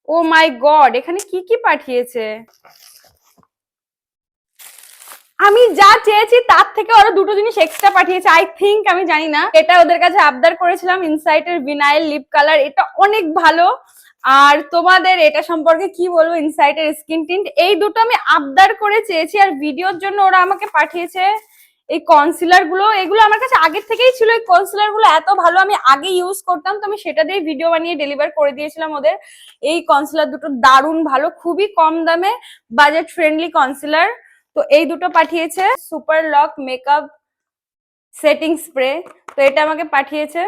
ও মাই god, এখানে কি কি পাঠিয়েছে! আমি যা চেয়েছি তার থেকে আরো দুটো জিনিস এক্সট্রা পাঠিয়েছে। আই থিংক, আমি জানি না, এটা ওদের কাছে আবদার করেছিলাম, ইনসাইটের ভিনাইল লিপ কালার। এটা অনেক ভালো। আর তোমাদের এটা সম্পর্কে কি বলবো, ইনসাইটের স্কিন টিন্ট, এই দুটো আমি আবদার করে চেয়েছি। আর ভিডিওর জন্য ওরা আমাকে পাঠিয়েছে এই কনসিলার গুলো। এগুলো আমার কাছে আগের থেকেই ছিল। এই কনসিলার গুলো এত ভালো, আমি আগে ইউজ করতাম, তো আমি সেটা দিয়ে ভিডিও বানিয়ে ডেলিভার করে দিয়েছিলাম ওদের। এই কনসিলার দুটো দারুণ ভালো, খুবই কম দামে, বাজেট ফ্রেন্ডলি কনসিলার। তো এই দুটো পাঠিয়েছে। Super lock makeup setting spray, তো এটা আমাকে পাঠিয়েছে।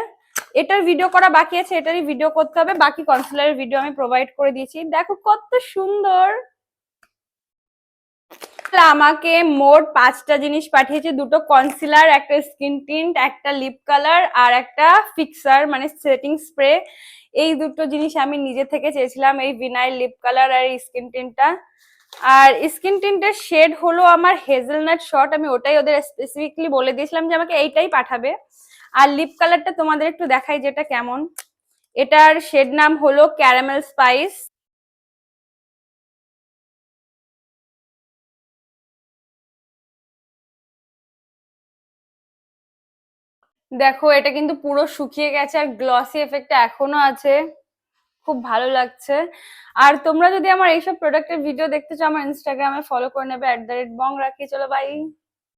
এটার ভিডিও করা বাকি আছে, এটারই ভিডিও করতে হবে। বাকি কনসিলারের ভিডিও আমি প্রোভাইড করে দিয়েছি। দেখো কত সুন্দর। আমাকে মোট 5টা জিনিস পাঠিয়েছে, দুটো কনসিলার, একটা স্কিন টিন্ট, একটা লিপ কালার, আর একটা ফিক্সার মানে সেটিং স্প্রে। এই দুটো জিনিস আমি নিজে থেকে চেয়েছিলাম, এই ভিনাইল লিপ কালার আর স্কিন টিন্টটা। আর স্কিন টিন্টের শেড হলো আমার হেজেলনাট শর্ট, আমি ওটাই ওদের স্পেসিফিকলি বলে দিয়েছিলাম যে আমাকে এইটাই পাঠাবে। আর লিপ কালারটা তোমাদের একটু দেখাই যেটা কেমন। এটার শেড নাম হলো ক্যারামেল স্পাইস। দেখো এটা কিন্তু পুরো শুকিয়ে গেছে, আর গ্লসি এফেক্টটা এখনো আছে। খুব ভালো লাগছে। আর তোমরা যদি আমার এইসব প্রোডাক্টের ভিডিও দেখতে চাও, আমার ইনস্টাগ্রামে ফলো করে নেবে @bong রাখি। চলো বাই।